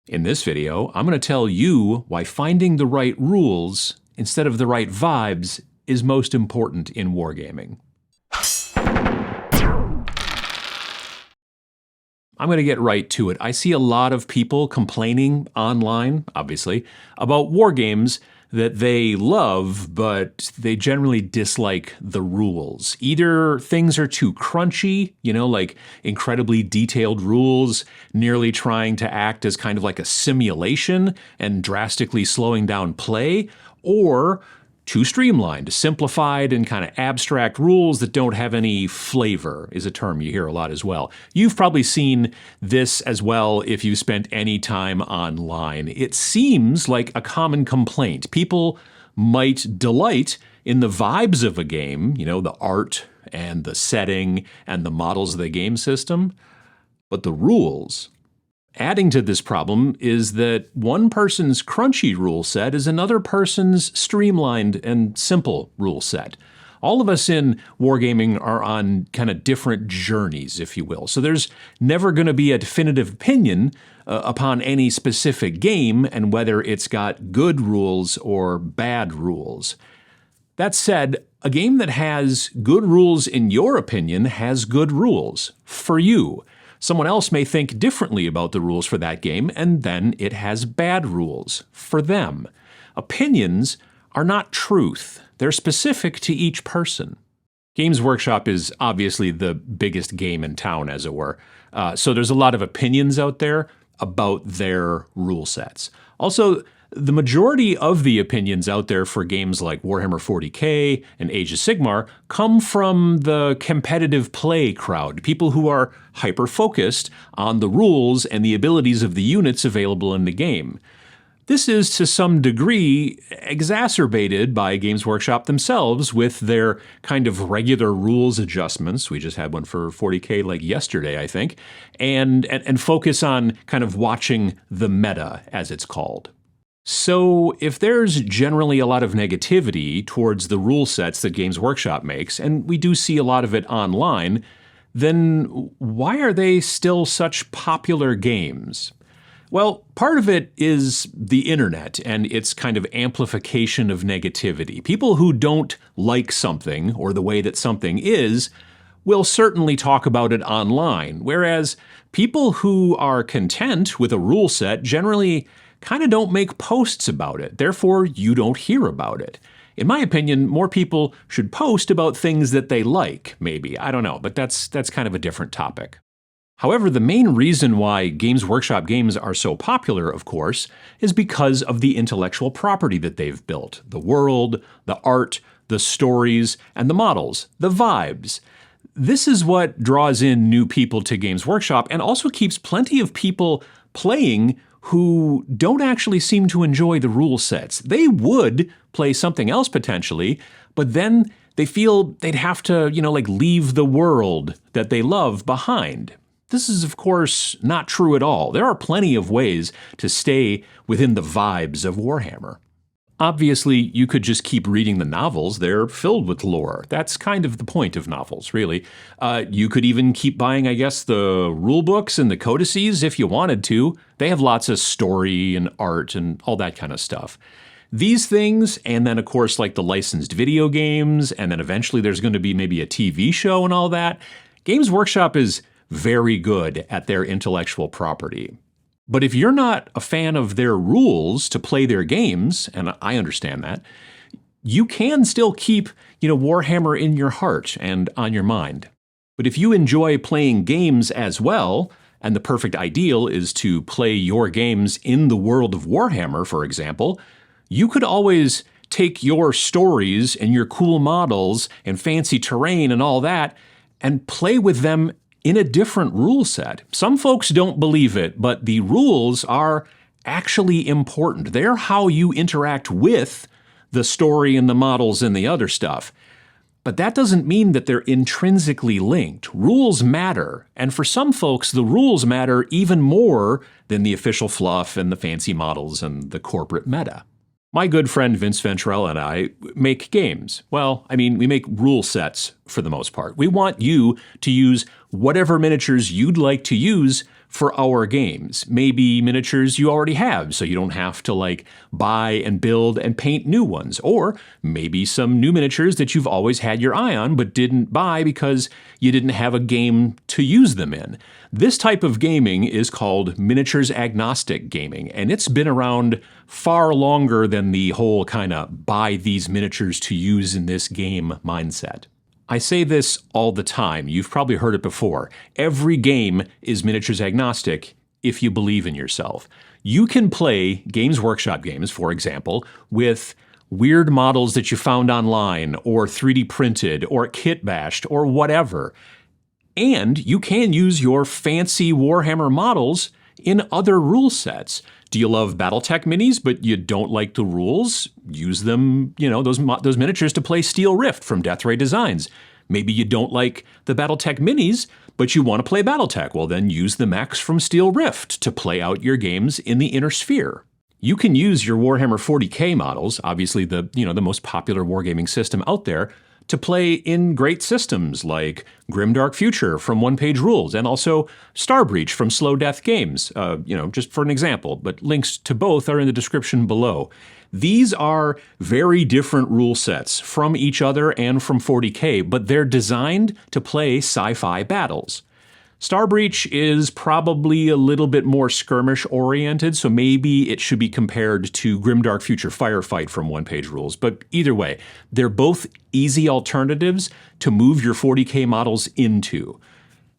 In this video, I'm going to tell you why finding the right rules instead of the right vibes is most important in wargaming. I'm going to get right to it. I see a lot of people complaining online, obviously, about wargames that they love, but they generally dislike the rules. Either things are too crunchy, like incredibly detailed rules, nearly trying to act as kind of like a simulation and drastically slowing down play, or too streamlined, simplified, and kind of abstract rules that don't have any flavor is a term you hear a lot as well. You've probably seen this as well if you spent any time online. It seems like a common complaint. People might delight in the vibes of a game, the art and the setting and the models of the game system, but the rules. Adding to this problem is that one person's crunchy rule set is another person's streamlined and simple rule set. All of us in wargaming are on kind of different journeys, if you will. So there's never going to be a definitive opinion upon any specific game and whether it's got good rules or bad rules. That said, a game that has good rules in your opinion has good rules for you. Someone else may think differently about the rules for that game, and then it has bad rules for them. Opinions are not truth. They're specific to each person. Games Workshop is obviously the biggest game in town, as it were. So there's a lot of opinions out there about their rule sets. Also, the majority of the opinions out there for games like Warhammer 40K and Age of Sigmar come from the competitive play crowd, people who are hyper-focused on the rules and the abilities of the units available in the game. This is to some degree exacerbated by Games Workshop themselves with their kind of regular rules adjustments. We just had one for 40K like yesterday, I think, and focus on kind of watching the meta, as it's called. So if there's generally a lot of negativity towards the rule sets that Games Workshop makes, and we do see a lot of it online, then why are they still such popular games? Well, part of it is the internet and its kind of amplification of negativity. People who don't like something or the way that something is will certainly talk about it online, whereas people who are content with a rule set generally kind of don't make posts about it. Therefore, you don't hear about it. In my opinion, more people should post about things that they like, maybe. I don't know, but that's kind of a different topic. However, the main reason why Games Workshop games are so popular, of course, is because of the intellectual property that they've built. The world, the art, the stories, and the models, the vibes. This is what draws in new people to Games Workshop and also keeps plenty of people playing who don't actually seem to enjoy the rule sets. They would play something else potentially, but then they feel they'd have to, leave the world that they love behind. This is, of course, not true at all. There are plenty of ways to stay within the vibes of Warhammer. Obviously, you could just keep reading the novels. They're filled with lore. That's kind of the point of novels, really. You could even keep buying, I guess, the rule books and the codices if you wanted to. They have lots of story and art and all that kind of stuff. These things, and then, of course, like the licensed video games, and then eventually there's going to be maybe a TV show and all that. Games Workshop is very good at their intellectual property. But if you're not a fan of their rules to play their games, and I understand that, you can still keep, Warhammer in your heart and on your mind. But if you enjoy playing games as well, and the perfect ideal is to play your games in the world of Warhammer, for example, you could always take your stories and your cool models and fancy terrain and all that and play with them in a different rule set. Some folks don't believe it, but the rules are actually important. They're how you interact with the story and the models and the other stuff. But that doesn't mean that they're intrinsically linked. Rules matter, and for some folks, the rules matter even more than the official fluff and the fancy models and the corporate meta. My good friend Vince Venturell and I make games. Well, we make rule sets for the most part. We want you to use whatever miniatures you'd like to use for our games. Maybe miniatures you already have, so you don't have to like buy and build and paint new ones. Or maybe some new miniatures that you've always had your eye on but didn't buy because you didn't have a game to use them in. This type of gaming is called miniatures agnostic gaming, and it's been around far longer than the whole kind of buy these miniatures to use in this game mindset. I say this all the time. You've probably heard it before. Every game is miniatures agnostic if you believe in yourself. You can play Games Workshop games, for example, with weird models that you found online or 3D printed or kit bashed or whatever. And you can use your fancy Warhammer models in other rule sets. Do you love Battletech minis, but you don't like the rules? Use them, those miniatures to play Steel Rift from Death Ray Designs. Maybe you don't like the Battletech minis, but you want to play Battletech. Well, then use the mechs from Steel Rift to play out your games in the Inner Sphere. You can use your Warhammer 40K models, obviously the most popular wargaming system out there, to play in great systems like Grimdark Future from One Page Rules and also Starbreach from Slow Death Games, just for an example, but links to both are in the description below. These are very different rule sets from each other and from 40K, but they're designed to play sci-fi battles. Starbreach is probably a little bit more skirmish-oriented, so maybe it should be compared to Grimdark Future Firefight from One Page Rules. But either way, they're both easy alternatives to move your 40K models into.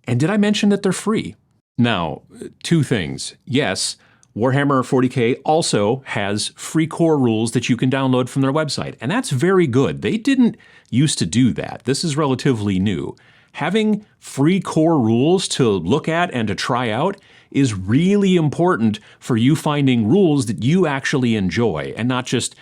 And did I mention that they're free? Now, two things. Yes, Warhammer 40K also has free core rules that you can download from their website, and that's very good. They didn't used to do that. This is relatively new. Having free core rules to look at and to try out is really important for you finding rules that you actually enjoy and not just,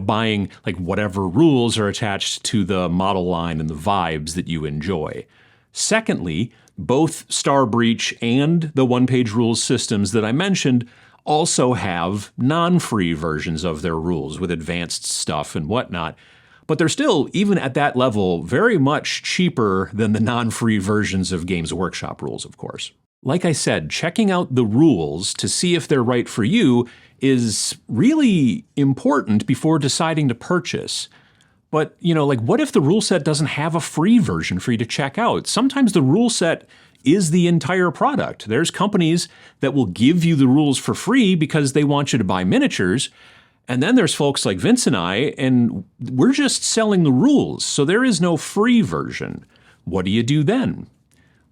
buying like whatever rules are attached to the model line and the vibes that you enjoy. Secondly, both Starbreach and the one-page rules systems that I mentioned also have non-free versions of their rules with advanced stuff and whatnot. But they're still, even at that level, very much cheaper than the non-free versions of Games Workshop rules, of course. Like I said, checking out the rules to see if they're right for you is really important before deciding to purchase. But, what if the rule set doesn't have a free version for you to check out? Sometimes the rule set is the entire product. There's companies that will give you the rules for free because they want you to buy miniatures. And then there's folks like Vince and I, and we're just selling the rules, so there is no free version. What do you do then?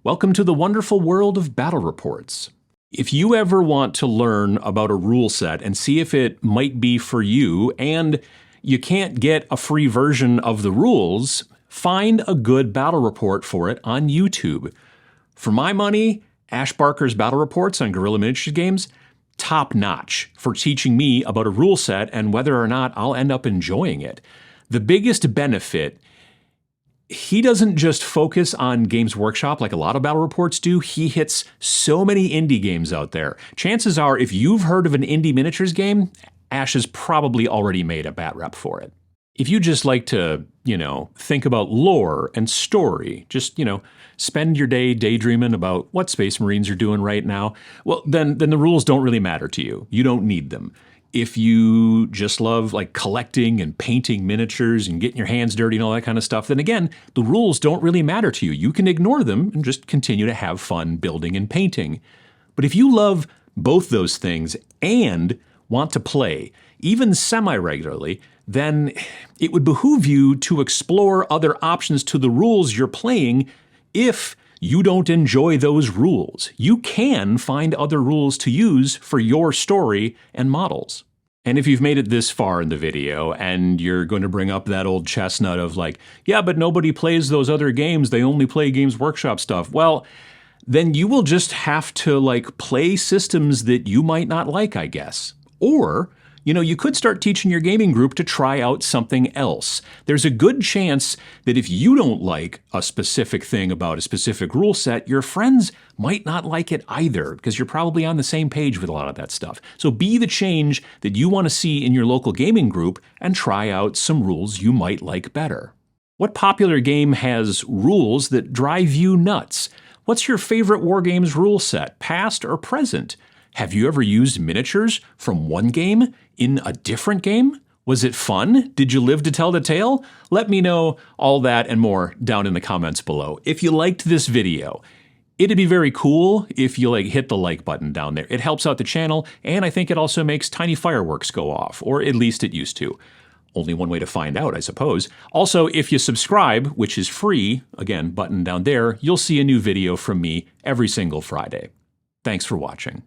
Welcome to the wonderful world of battle reports. If you ever want to learn about a rule set and see if it might be for you, and you can't get a free version of the rules, find a good battle report for it on YouTube. For my money, Ash Barker's battle reports on Guerrilla Miniatures Games, top-notch for teaching me about a rule set and whether or not I'll end up enjoying it. The biggest benefit, he doesn't just focus on Games Workshop like a lot of battle reports do. He hits so many indie games out there. Chances are, if you've heard of an indie miniatures game, Ash has probably already made a bat rep for it. If you just like to, think about lore and story, just, spend your day daydreaming about what Space Marines are doing right now, well, then the rules don't really matter to you. You don't need them. If you just love like collecting and painting miniatures and getting your hands dirty and all that kind of stuff, then again, the rules don't really matter to you. You can ignore them and just continue to have fun building and painting. But if you love both those things and want to play, even semi-regularly, then it would behoove you to explore other options to the rules you're playing. If you don't enjoy those rules, you can find other rules to use for your story and models. And if you've made it this far in the video and you're going to bring up that old chestnut of like, yeah, but nobody plays those other games, they only play Games Workshop stuff. Well, then you will just have to like play systems that you might not like, I guess. Or you could start teaching your gaming group to try out something else. There's a good chance that if you don't like a specific thing about a specific rule set, your friends might not like it either, because you're probably on the same page with a lot of that stuff. So be the change that you want to see in your local gaming group and try out some rules you might like better. What popular game has rules that drive you nuts? What's your favorite Wargames rule set, past or present? Have you ever used miniatures from one game in a different game? Was it fun? Did you live to tell the tale? Let me know all that and more down in the comments below. If you liked this video, it'd be very cool if you hit the like button down there. It helps out the channel, and I think it also makes tiny fireworks go off, or at least it used to. Only one way to find out, I suppose. Also, if you subscribe, which is free, again, button down there, you'll see a new video from me every single Friday. Thanks for watching.